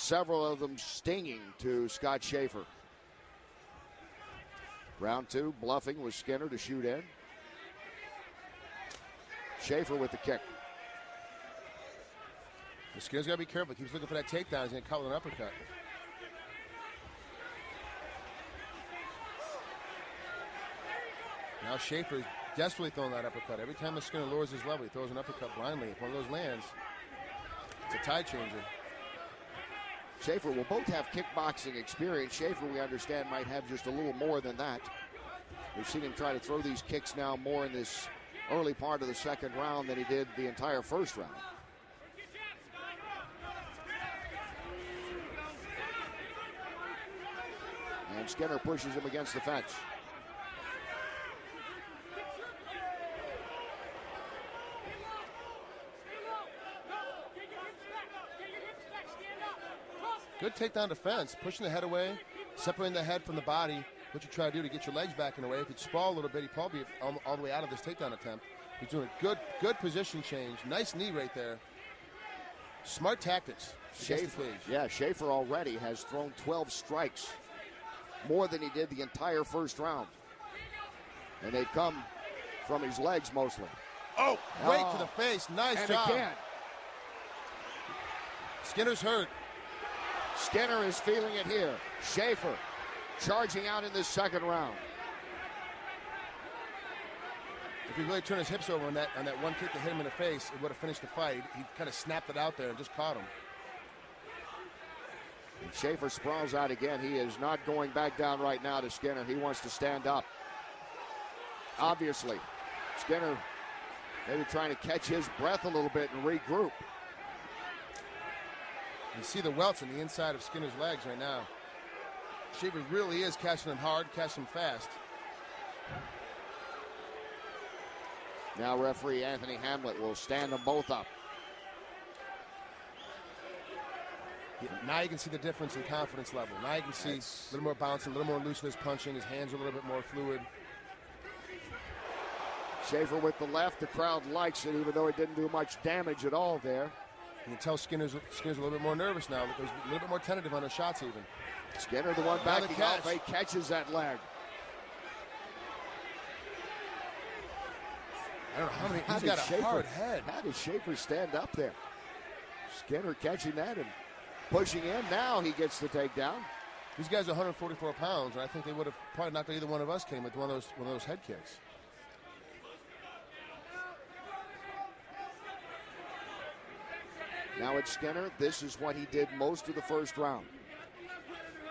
several of them stinging to Scott Shaffer. Round two, bluffing with Skinner to shoot in. Shaffer with the kick. Skinner's got to be careful. He keeps looking for that takedown. He's going to cut with an uppercut. Now Shaffer is desperately throwing that uppercut. Every time the Skinner lowers his level, he throws an uppercut blindly. If one of those lands, it's a tide changer. Shaffer will both have kickboxing experience. Shaffer, we understand, might have just a little more than that. We've seen him try to throw these kicks now more in this early part of the second round than he did the entire first round. And Skinner pushes him against the fence. Good takedown defense, pushing the head away, separating the head from the body. What you try to do to get your legs back in the way. If he'd sprawl a little bit, he'd probably be all the way out of this takedown attempt. He's doing a good position change. Nice knee right there. Smart tactics. Shaffer already has thrown 12 strikes, more than he did the entire first round. And they come from his legs mostly. Oh, right to the face. Nice job. Again. Skinner's hurt. Skinner is feeling it here. Shaffer charging out in this second round. If he really turned his hips over on that one kick that hit him in the face, it would have finished the fight. He kind of snapped it out there and just caught him. And Shaffer sprawls out again. He is not going back down right now to Skinner. He wants to stand up. Obviously, Skinner maybe trying to catch his breath a little bit and regroup. You see the welts on the inside of Skinner's legs right now. Shaffer really is catching him hard, catching him fast. Now referee Anthony Hamlet will stand them both up. Now you can see the difference in confidence level. Now you can see a little more bouncing, a little more looseness punching. His hands are a little bit more fluid. Shaffer with the left. The crowd likes it, even though it didn't do much damage at all there. You can tell Skinner's a little bit more nervous now. He's a little bit more tentative on his shots even. Skinner, the one backing off, he catches that leg. I don't know how many. He's got a hard head. How did Shaffer stand up there? Skinner catching that and pushing in. Now he gets the takedown. These guys are 144 pounds, and I think they would have probably knocked either one of us came with one of those head kicks. Now it's Skinner. This is what he did most of the first round.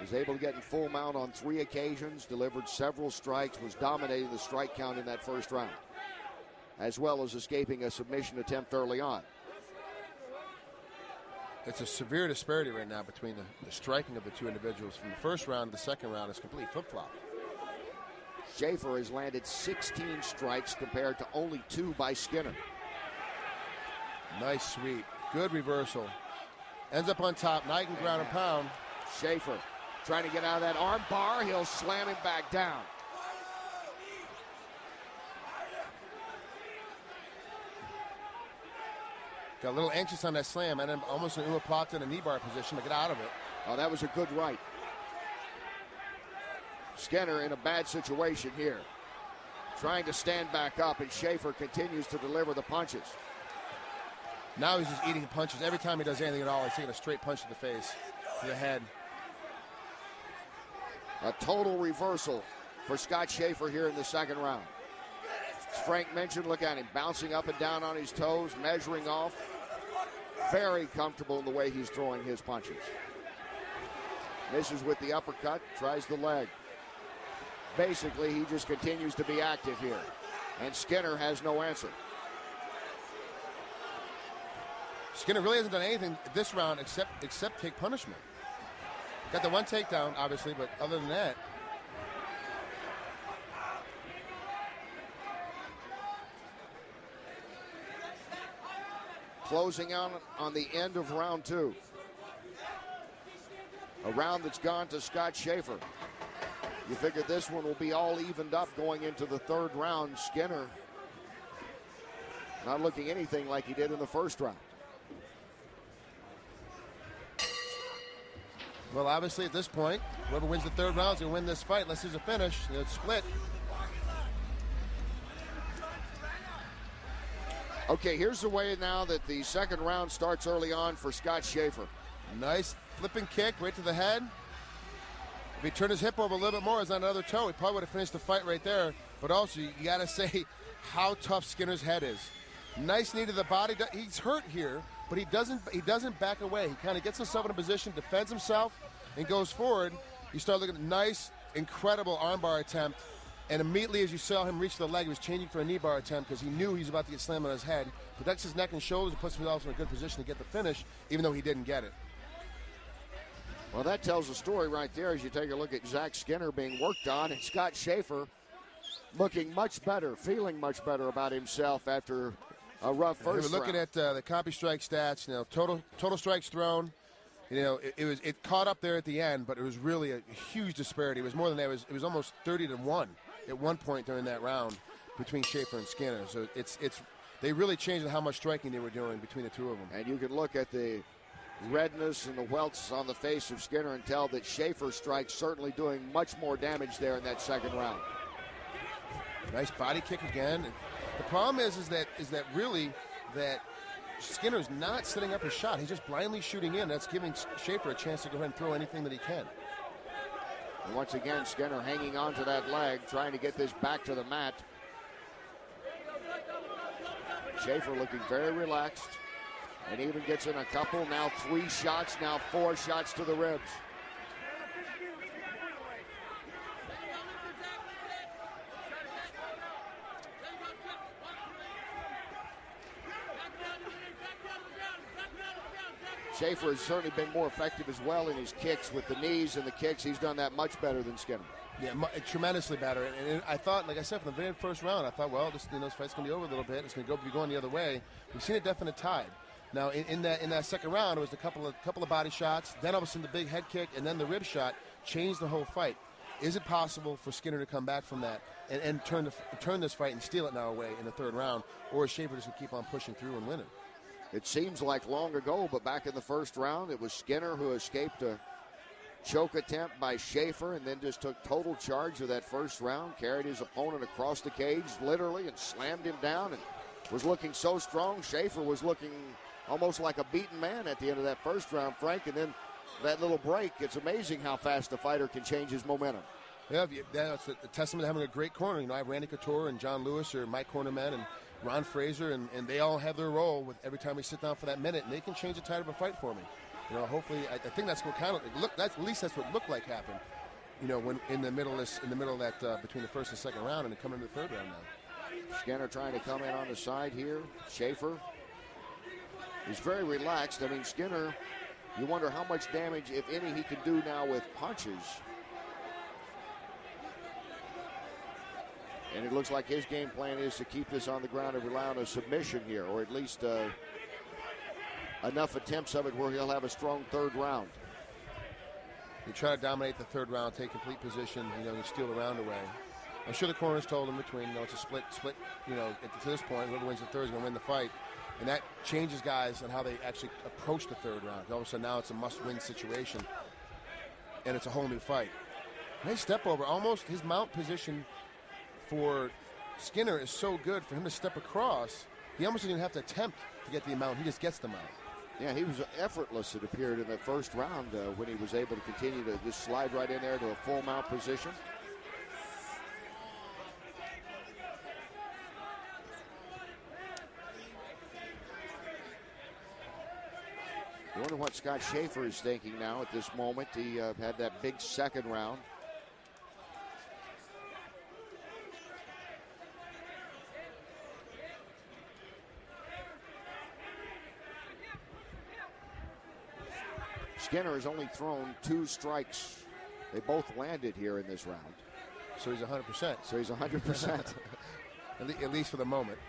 Was able to get in full mount on 3 occasions, delivered several strikes, was dominating the strike count in that first round, as well as escaping a submission attempt early on. It's a severe disparity right now between the striking of the two individuals. From the first round to the second round, it's complete flip-flop. Shaffer has landed 16 strikes compared to only 2 by Skinner. Nice sweep. Good reversal. Ends up on top. Now he can ground and pound. Shaffer trying to get out of that arm bar. He'll slam him back down. Got a little anxious on that slam, and then almost an umaplata in a knee bar position to get out of it. Oh, that was a good right. Skinner in a bad situation here. Trying to stand back up, and Shaffer continues to deliver the punches. Now he's just eating punches. Every time he does anything at all, he's taking a straight punch to the face, to the head. A total reversal for Scott Shaffer here in the second round. As Frank mentioned, look at him bouncing up and down on his toes, measuring off. Very comfortable in the way he's throwing his punches. Misses with the uppercut, tries the leg. Basically, he just continues to be active here. And Skinner has no answer. Skinner really hasn't done anything this round except take punishment. Got the one takedown, obviously, but other than that. Closing out on the end of round 2. A round that's gone to Scott Shaffer. You figure this one will be all evened up going into the third round. Skinner not looking anything like he did in the first round. Well, obviously at this point, whoever wins the third round is going to win this fight unless there's a finish. It's split. Okay, here's the way now that the second round starts early on for Scott Shaffer. Nice flipping kick right to the head. If he turned his hip over a little bit more, it's on another toe, he probably would have finished the fight right there. But also, you got to say how tough Skinner's head is. Nice knee to the body. He's hurt here, but he doesn't back away. He kind of gets himself in a position, defends himself, and goes forward. You start looking at a nice, incredible armbar attempt. And immediately as you saw him reach the leg, he was changing for a knee bar attempt because he knew he was about to get slammed on his head. Protects his neck and shoulders and puts himself in a good position to get the finish, even though he didn't get it. Well, that tells the story right there as you take a look at Zach Skinner being worked on and Scott Shaffer looking much better, feeling much better about himself after a rough first round. Looking at the CompuStrike stats, total strikes thrown. It caught up there at the end, but it was really a huge disparity. It was more than that. It was almost 30-1 at one point during that round between Shaffer and Skinner. So they really changed how much striking they were doing between the two of them. And you can look at the redness and the welts on the face of Skinner and tell that Shaffer's strike certainly doing much more damage there in that second round. Nice body kick again. The problem is that really Skinner's not setting up his shot. He's just blindly shooting in. That's giving Shaffer a chance to go ahead and throw anything that he can. And once again, Skinner hanging on to that leg, trying to get this back to the mat. Shaffer looking very relaxed and even gets in a couple, now 3 shots, now 4 shots to the ribs. Shaffer has certainly been more effective as well in his kicks with the knees and the kicks. He's done that much better than Skinner. Yeah, tremendously better. And I thought, like I said, from the very first round, I thought, well, this fight's going to be over a little bit. It's going to be going the other way. We've seen a definite tide. Now, in that second round, it was a couple of body shots. Then all of a sudden, the big head kick, and then the rib shot changed the whole fight. Is it possible for Skinner to come back from that and turn this fight and steal it now away in the third round, or is Shaffer just going to keep on pushing through and winning? It seems like long ago, but back in the first round, it was Skinner who escaped a choke attempt by Shaffer and then just took total charge of that first round, carried his opponent across the cage literally and slammed him down and was looking so strong. Shaffer was looking almost like a beaten man at the end of that first round, Frank, and then that little break. It's amazing how fast a fighter can change his momentum. Yeah, that's a testament to having a great corner. I have Randy Couture and John Lewis are my cornermen, and Ron Fraser, and they all have their role with every time we sit down for that minute, and they can change the tide of a fight for me. Hopefully, I think that's what kind of at least that's what looked like happened. When in the middle of that between the first and second round, and then coming into the third round now. Skinner trying to come in on the side here. Shaffer is very relaxed. I mean, Skinner, you wonder how much damage, if any, he can do now with punches. And it looks like his game plan is to keep this on the ground and rely on a submission here, or at least enough attempts of it where he'll have a strong third round. You try to dominate the third round, take complete position, and steal the round away. I'm sure the corners told him between, it's a split, to this point, whoever wins the third is going to win the fight. And that changes guys on how they actually approach the third round. All of a sudden now it's a must-win situation, and it's a whole new fight. Nice step over. Almost his mount position for Skinner is so good for him to step across. He almost didn't even have to attempt to get the mount. He just gets the mount. Yeah, he was effortless, it appeared, in the first round when he was able to continue to just slide right in there to a full mount position. I wonder what Scott Shaffer is thinking now at this moment. He had that big second round. Skinner has only thrown 2 strikes. They both landed here in this round. So he's 100%. So he's 100%. At least for the moment.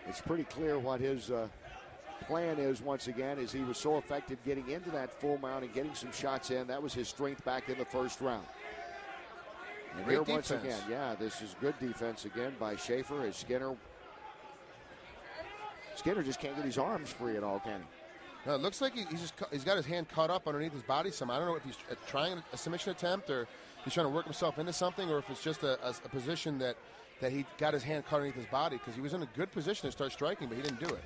It's pretty clear what his plan is once again, is he was so effective getting into that full mount and getting some shots in. That was his strength back in the first round. And great here defense. Once again, yeah, this is good defense again by Shaffer as Skinner just can't get his arms free at all, can he? No, it looks like he's got his hand caught up underneath his body some. I don't know if he's trying a submission attempt or he's trying to work himself into something, or if it's just a position that he got his hand caught underneath his body, because he was in a good position to start striking, but he didn't do it.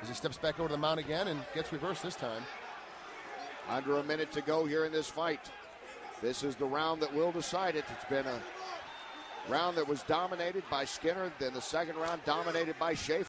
As he steps back over to the mount again and gets reversed this time. Under a minute to go here in this fight. This is the round that will decide it. It's been a round that was dominated by Skinner, then the second round dominated by Shaffer.